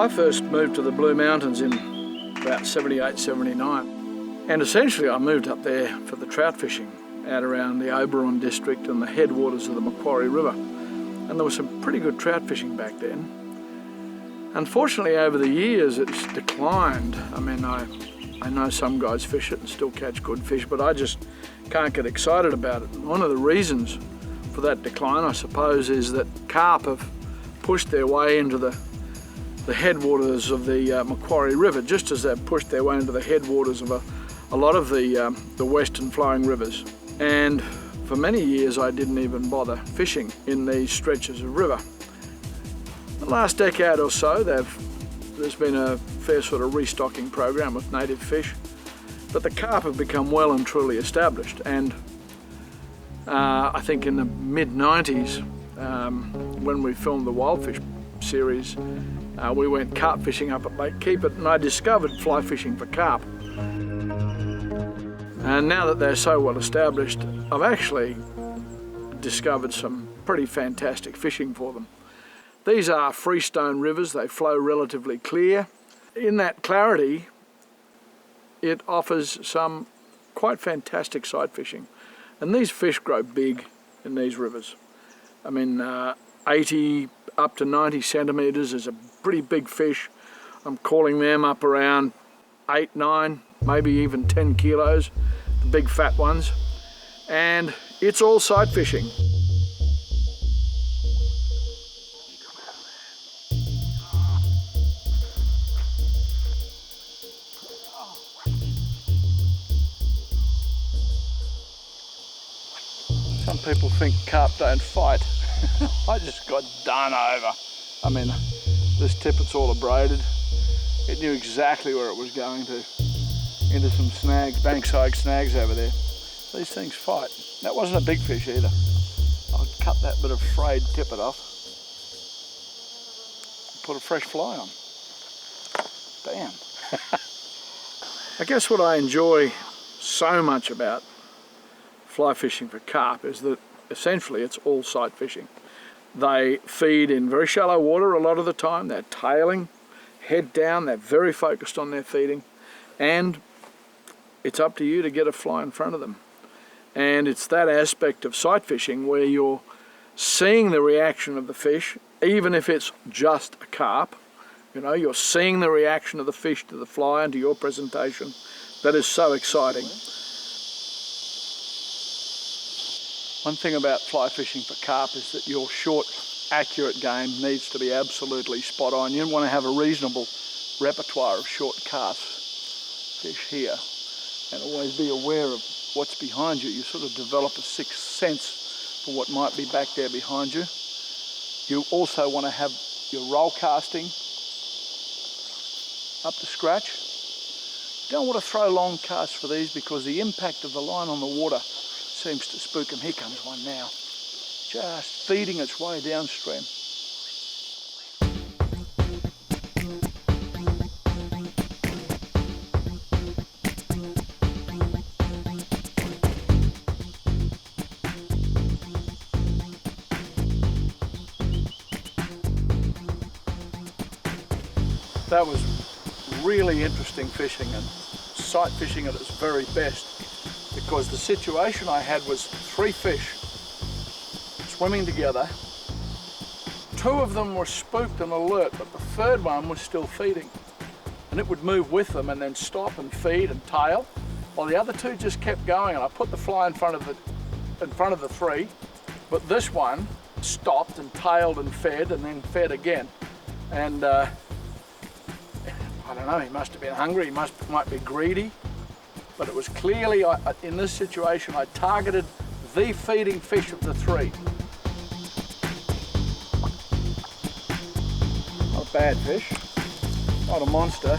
I first moved to the Blue Mountains in about 78, 79. And essentially I moved up there for the trout fishing out around the Oberon district and the headwaters of the Macquarie River. And there was some pretty good trout fishing back then. Unfortunately, over the years, it's declined. I mean, I know some guys fish it and still catch good fish, but I just can't get excited about it. And one of the reasons for that decline, I suppose, is that carp have pushed their way into the headwaters of the Macquarie River, just as they've pushed their way into the headwaters of a lot of the western flowing rivers. And for many years, I didn't even bother fishing in these stretches of river. The last decade or so, there's been a fair sort of restocking program with native fish, but the carp have become well and truly established. And I think in the mid-90s, when we filmed the Wildfish series, we went carp fishing up at Lake Keepit, and I discovered fly fishing for carp. And now that they're so well established, I've actually discovered some pretty fantastic fishing for them. These are freestone rivers. They flow relatively clear. In that clarity, it offers some quite fantastic sight fishing. And these fish grow big in these rivers. I mean, 80 up to 90 centimetres is a pretty big fish. I'm calling them up around 8, 9, maybe even 10 kilos, the big fat ones. And it's all sight fishing. Some people think carp don't fight. I just got done over. I mean, this tippet's all abraded. It knew exactly where it was going to, into some snags, bankside snags over there. These things fight. That wasn't a big fish either. I'll cut that bit of frayed tippet off. Put a fresh fly on. Damn. I guess what I enjoy so much about fly fishing for carp is that essentially it's all sight fishing. They feed in very shallow water a lot of the time. They're tailing, head down, they're very focused on their feeding, and it's up to you to get a fly in front of them. And it's that aspect of sight fishing where you're seeing the reaction of the fish, even if it's just a carp. You know, you're seeing the reaction of the fish to the fly and to your presentation. That is so exciting. One thing about fly fishing for carp is that your short, accurate game needs to be absolutely spot on. You want to have a reasonable repertoire of short cast fish here, and always be aware of what's behind you. You sort of develop a sixth sense for what might be back there behind you. You also want to have your roll casting up to scratch. You don't want to throw long casts for these because the impact of the line on the water seems to spook them. Here comes one now, just feeding its way downstream. That was really interesting fishing and sight fishing at its very best, because the situation I had was 3 fish swimming together. 2 of them were spooked and alert, but the 3rd one was still feeding. And it would move with them and then stop and feed and tail, while the other 2 just kept going. And I put the fly in front of the 3, but this one stopped and tailed and then fed again. And I don't know, he must have been hungry, he might be greedy. But it was clearly, in this situation, I targeted the feeding fish of the 3. Not a bad fish, not a monster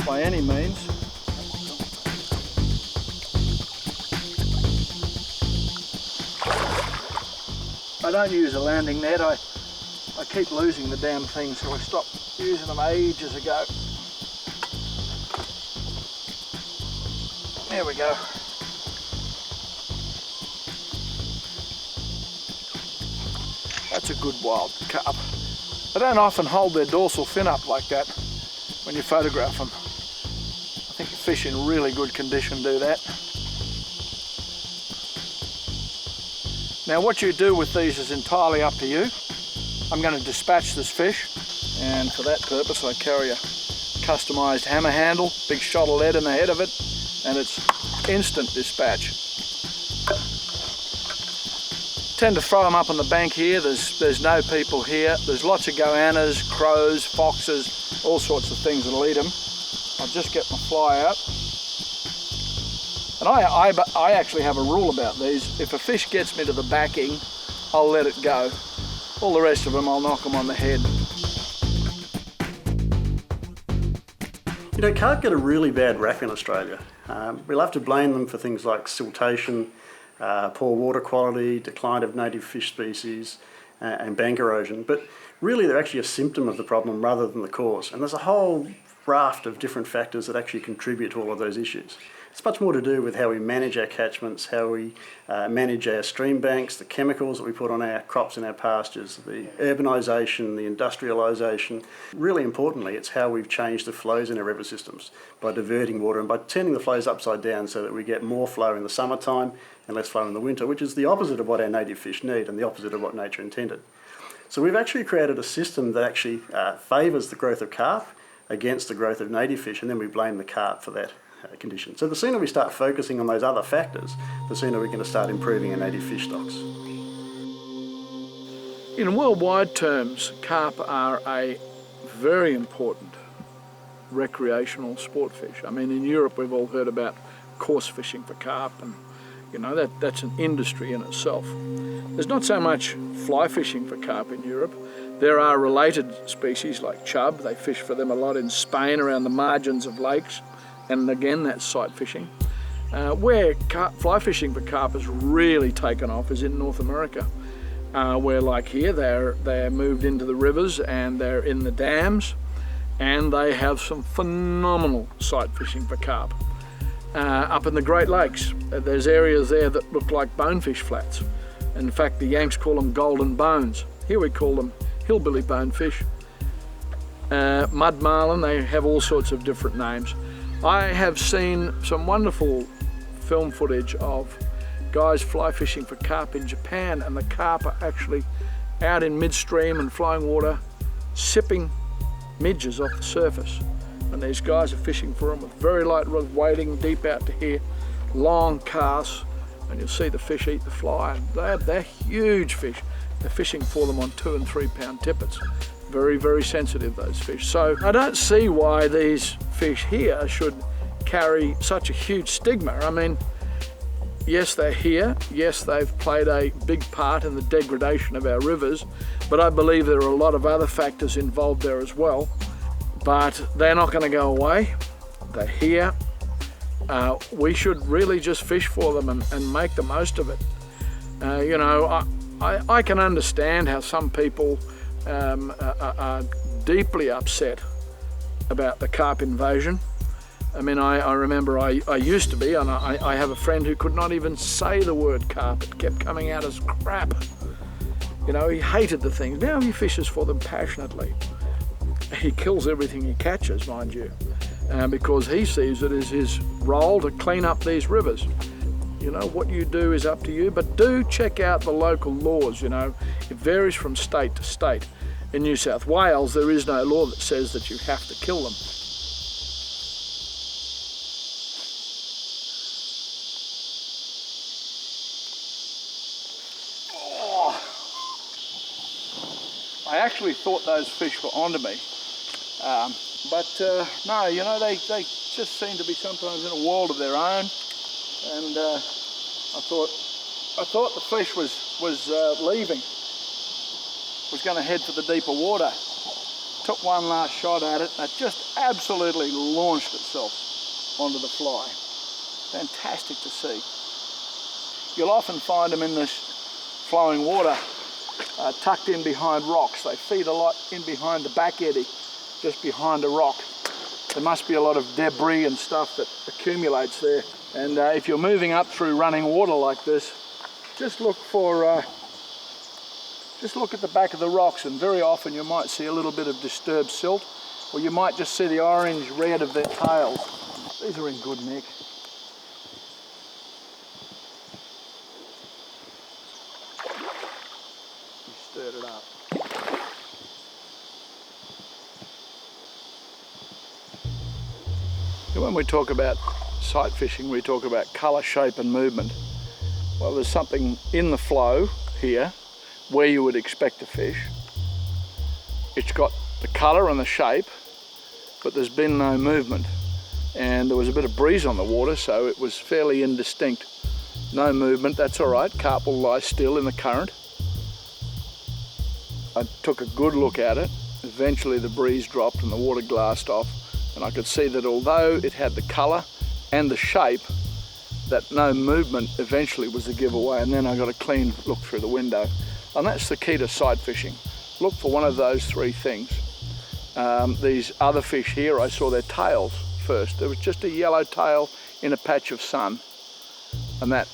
by any means. I don't use a landing net. I keep losing the damn thing, so I stopped using them ages ago. There we go. That's a good wild carp. They don't often hold their dorsal fin up like that when you photograph them. I think fish in really good condition do that. Now what you do with these is entirely up to you. I'm going to dispatch this fish, and for that purpose I carry a customised hammer handle, big shot of lead in the head of it, and it's instant dispatch. Tend to throw them up on the bank here. There's no people here. There's lots of goannas, crows, foxes, all sorts of things that'll eat them. I'll just get my fly out. And I actually have a rule about these. If a fish gets me to the backing, I'll let it go. All the rest of them, I'll knock them on the head. You know, carp get a really bad rap in Australia. We love to blame them for things like siltation, poor water quality, decline of native fish species, and bank erosion. But really they're actually a symptom of the problem rather than the cause. And there's a whole raft of different factors that actually contribute to all of those issues. It's much more to do with how we manage our catchments, how we manage our stream banks, the chemicals that we put on our crops and our pastures, the urbanisation, the industrialisation. Really importantly, it's how we've changed the flows in our river systems by diverting water and by turning the flows upside down so that we get more flow in the summertime and less flow in the winter, which is the opposite of what our native fish need and the opposite of what nature intended. So we've actually created a system that actually favours the growth of carp against the growth of native fish, and then we blame the carp for that condition. So the sooner we start focusing on those other factors, the sooner we're going to start improving our native fish stocks. In worldwide terms, carp are a very important recreational sport fish. I mean, in Europe we've all heard about coarse fishing for carp, and you know that's an industry in itself. There's not so much fly fishing for carp in Europe. There are related species like chub. They fish for them a lot in Spain around the margins of lakes. And again, that's sight fishing. Where fly fishing for carp has really taken off is in North America, where like here, they're moved into the rivers and they're in the dams, and they have some phenomenal sight fishing for carp. Up in the Great Lakes, there's areas there that look like bonefish flats. In fact, the Yanks call them golden bones. Here we call them hillbilly bonefish. Mud marlin, they have all sorts of different names. I have seen some wonderful film footage of guys fly fishing for carp in Japan, and the carp are actually out in midstream and flowing water sipping midges off the surface. And these guys are fishing for them with very light rods, wading deep out to here, long casts, and you'll see the fish eat the fly. They're huge fish. They're fishing for them on 2 and 3 pound tippets. Very, very sensitive, those fish. So I don't see why these fish here should carry such a huge stigma. I mean, yes, they're here. Yes, they've played a big part in the degradation of our rivers, but I believe there are a lot of other factors involved there as well. But they're not going to go away. They're here. We should really just fish for them and make the most of it. You know, I can understand how some people are deeply upset about the carp invasion. I mean, I remember I used to be, and I have a friend who could not even say the word carp. It kept coming out as crap. You know, he hated the things. Now he fishes for them passionately. He kills everything he catches, mind you, because he sees it as his role to clean up these rivers. You know, what you do is up to you, but do check out the local laws. You know, it varies from state to state. In New South Wales, there is no law that says that you have to kill them. Oh. I actually thought those fish were onto me, but no, you know, they just seem to be sometimes in a world of their own. And I thought the fish was leaving, was going to head for the deeper water. Took one last shot at it, and it just absolutely launched itself onto the fly. Fantastic to see. You'll often find them in this flowing water, tucked in behind rocks. They feed a lot in behind the back eddy, just behind a rock. There must be a lot of debris and stuff that accumulates there. And if you're moving up through running water like this, just look for just look at the back of the rocks, and very often you might see a little bit of disturbed silt, or you might just see the orange red of their tails. These are in good nick. You stirred it up. When we talk about sight fishing, we talk about colour, shape and movement. Well, there's something in the flow here where you would expect to fish. It's got the colour and the shape, but there's been no movement. And there was a bit of breeze on the water, so it was fairly indistinct. No movement, that's all right. Carp will lie still in the current. I took a good look at it. Eventually the breeze dropped and the water glassed off, and I could see that although it had the colour and the shape, that no movement eventually was the giveaway. And then I got a clean look through the window. And that's the key to sight fishing. Look for one of those three things. These other fish here, I saw their tails first. There was just a yellow tail in a patch of sun. And that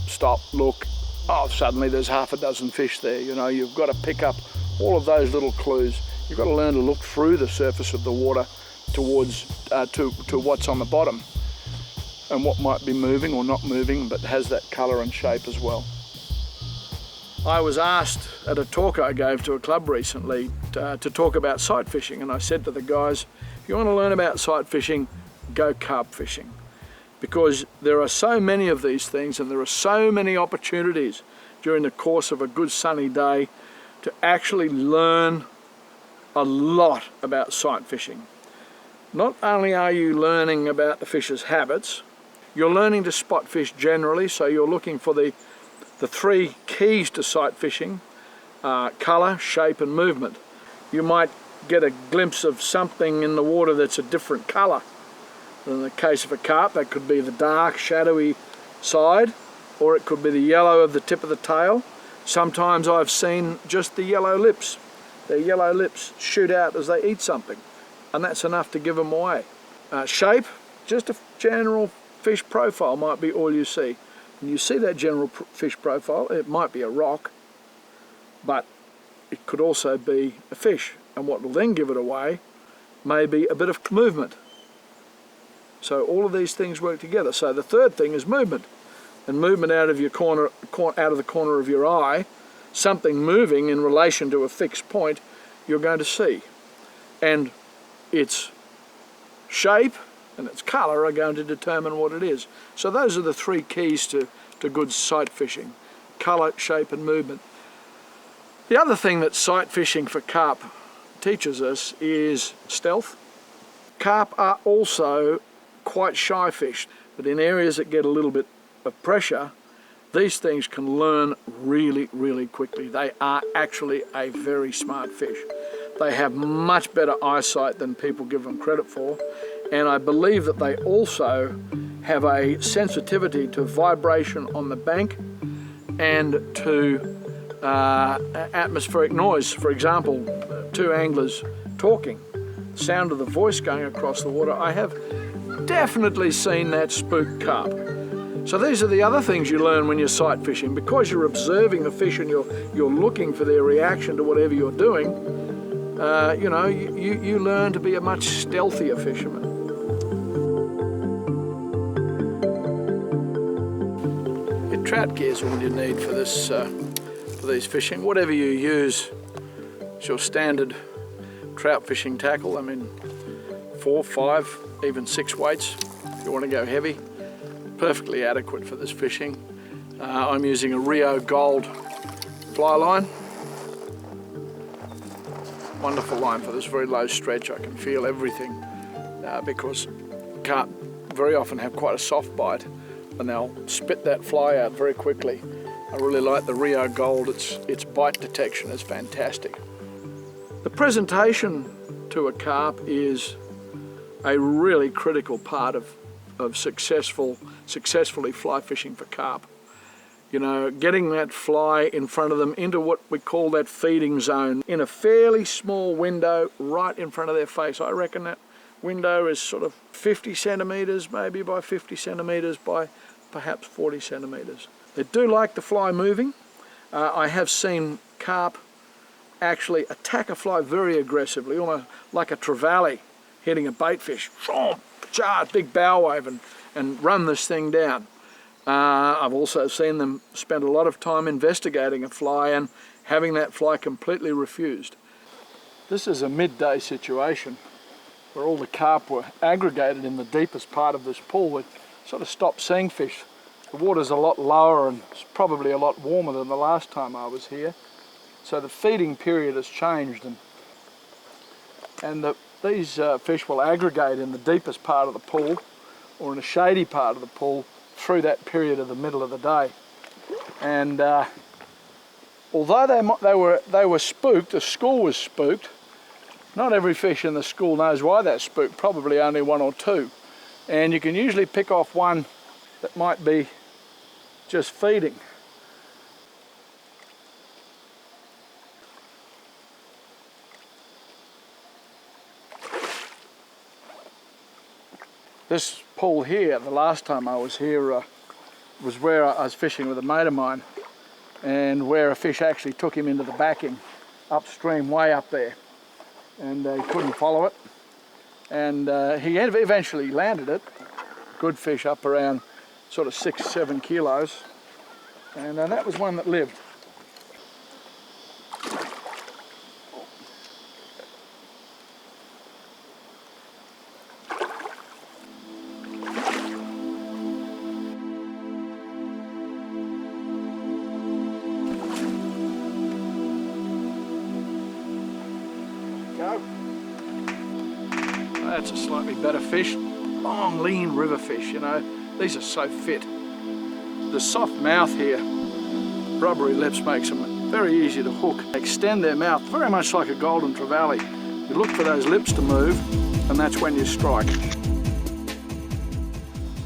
stop, look, oh, suddenly there's half a dozen fish there. You know, you've got to pick up all of those little clues. You've got to learn to look through the surface of the water towards to what's on the bottom, and what might be moving or not moving, but has that colour and shape as well. I was asked at a talk I gave to a club recently to talk about sight fishing, and I said to the guys, if you want to learn about sight fishing, go carp fishing, because there are so many of these things and there are so many opportunities during the course of a good sunny day to actually learn a lot about sight fishing. Not only are you learning about the fish's habits, you're learning to spot fish generally, so you're looking for the three keys to sight fishing, colour, shape and movement. You might get a glimpse of something in the water that's a different colour. In the case of a carp, that could be the dark, shadowy side, or it could be the yellow of the tip of the tail. Sometimes I've seen just the yellow lips. Their yellow lips shoot out as they eat something, and that's enough to give them away. Shape, just a general fish profile might be all you see. When you see that general fish profile, it might be a rock, but it could also be a fish, and what will then give it away may be a bit of movement. So all of these things work together. So the third thing is movement, and movement out of your out of the corner of your eye, something moving in relation to a fixed point, you're going to see, and its shape and its colour are going to determine what it is. So those are the three keys to good sight fishing: colour, shape and movement. The other thing that sight fishing for carp teaches us is stealth. Carp are also quite shy fish, but in areas that get a little bit of pressure, these things can learn really, really quickly. They are actually a very smart fish. They have much better eyesight than people give them credit for, and I believe that they also have a sensitivity to vibration on the bank and to atmospheric noise. For example, two anglers talking, sound of the voice going across the water. I have definitely seen that spook carp. So these are the other things you learn when you're sight fishing. Because you're observing the fish and you're looking for their reaction to whatever you're doing, you know, you learn to be a much stealthier fisherman. Your trout gear is all you need for this for these fishing. Whatever you use is your standard trout fishing tackle. I mean, 4, 5, even 6 weights if you want to go heavy. Perfectly adequate for this fishing. I'm using a Rio Gold fly line. Wonderful line for this very low stretch. I can feel everything because carp very often have quite a soft bite and they'll spit that fly out very quickly. I really like the Rio Gold. Its bite detection is fantastic. The presentation to a carp is a really critical part of successfully fly fishing for carp. You know, getting that fly in front of them into what we call that feeding zone in a fairly small window right in front of their face. I reckon that window is sort of 50 centimetres maybe by 50 centimetres by perhaps 40 centimetres. They do like the fly moving. I have seen carp actually attack a fly very aggressively, almost like a trevally hitting a bait fish. Charge, big bow wave, and run this thing down. I've also seen them spend a lot of time investigating a fly and having that fly completely refused. This is a midday situation where all the carp were aggregated in the deepest part of this pool. We sort of stopped seeing fish. The water's a lot lower and it's probably a lot warmer than the last time I was here. So the feeding period has changed, and these fish will aggregate in the deepest part of the pool or in a shady part of the pool through that period of the middle of the day. And although they were spooked, the school was spooked, not every fish in the school knows why they're spooked, probably only one or two. And you can usually pick off one that might be just feeding. This pool here, the last time I was here, was where I was fishing with a mate of mine, and where a fish actually took him into the backing upstream, way up there, and he couldn't follow it, and he eventually landed it. Good fish, up around sort of 6-7 kilos, and that was one that lived. That's a slightly better fish. Long, lean river fish, you know. These are so fit. The soft mouth here, rubbery lips, makes them very easy to hook. They extend their mouth very much like a golden trevally. You look for those lips to move, and that's when you strike.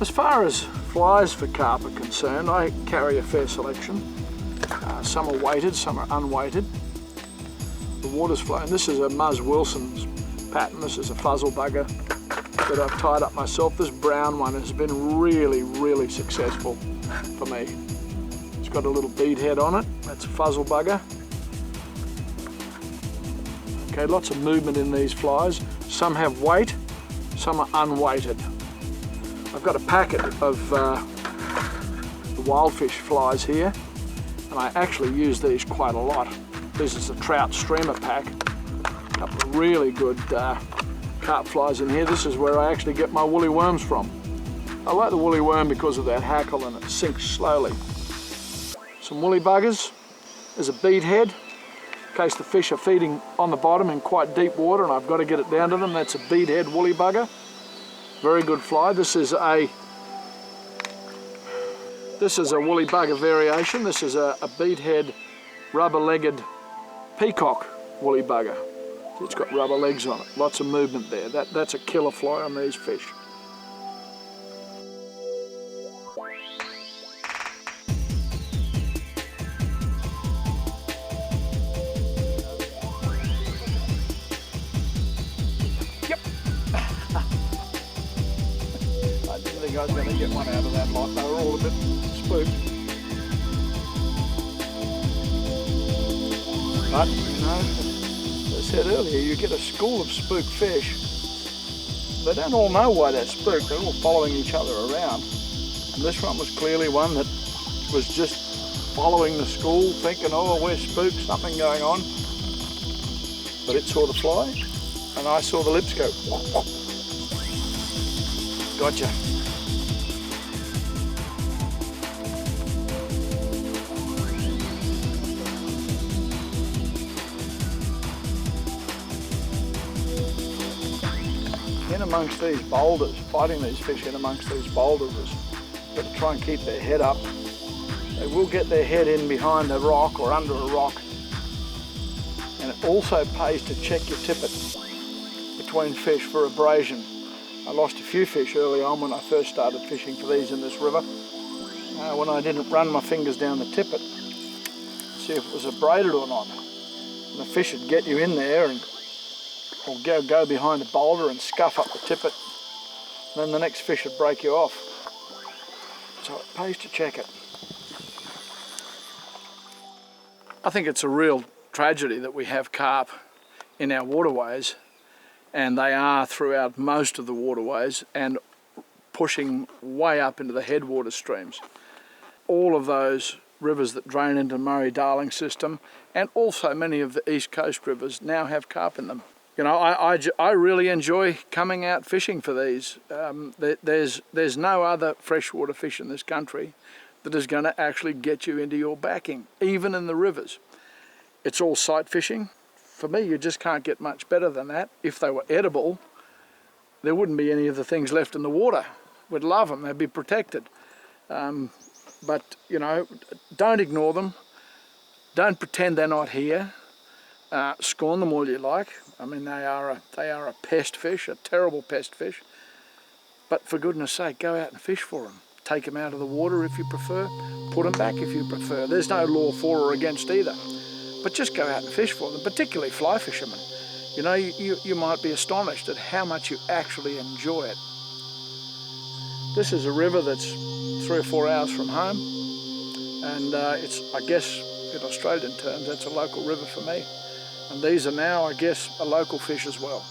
As far as flies for carp are concerned, I carry a fair selection. Some are weighted, some are unweighted. The water's flowing. This is a Muzz Wilson's pattern. This is a fuzzle bugger that I've tied up myself. This brown one has been really, really successful for me. It's got a little bead head on it. That's a fuzzle bugger. Okay, lots of movement in these flies. Some have weight, some are unweighted. I've got a packet of the wildfish flies here, and I actually use these quite a lot. This is a trout streamer pack. A couple of really good carp flies in here. This is where I actually get my woolly worms from. I like the woolly worm because of that hackle and it sinks slowly. Some woolly buggers. There's a bead head in case the fish are feeding on the bottom in quite deep water and I've got to get it down to them. That's a bead head woolly bugger. Very good fly. This is a woolly bugger variation. This is a bead head rubber-legged peacock woolly bugger. It's got rubber legs on it. Lots of movement there. That's a killer fly on these fish. Yep. I didn't think I was going to get one out of that lot. They were all a bit spooked. But, you know, as I said earlier, you get a school of spooked fish. They don't all know why they're spooked. They're all following each other around. And this one was clearly one that was just following the school, thinking, oh, we're spooked, something going on. But it saw the fly, and I saw the lips go, whop, whop. Gotcha. In amongst these boulders, fighting these fish in amongst these boulders is got to try and keep their head up. They will get their head in behind a rock or under a rock. And it also pays to check your tippet between fish for abrasion. I lost a few fish early on when I first started fishing for these in this river. When I didn't run my fingers down the tippet, see if it was abraded or not. And the fish would get you in there and or go behind a boulder and scuff up the tippet. Then the next fish would break you off. So it pays to check it. I think it's a real tragedy that we have carp in our waterways, and they are throughout most of the waterways and pushing way up into the headwater streams. All of those rivers that drain into the Murray-Darling system, and also many of the East Coast rivers, now have carp in them. You know, I really enjoy coming out fishing for these. There's no other freshwater fish in this country that is going to actually get you into your backing, even in the rivers. It's all sight fishing. For me, you just can't get much better than that. If they were edible, there wouldn't be any of the things left in the water. We'd love them, they'd be protected. But, you know, don't ignore them. Don't pretend they're not here. Scorn them all you like. I mean, they are a pest fish, a terrible pest fish. But for goodness sake, go out and fish for them. Take them out of the water if you prefer. Put them back if you prefer. There's no law for or against either. But just go out and fish for them, particularly fly fishermen. You know, you might be astonished at how much you actually enjoy it. This is a river that's 3 or 4 hours from home, and it's, I guess, in Australian terms, that's a local river for me. And these are now, I guess, a local fish as well.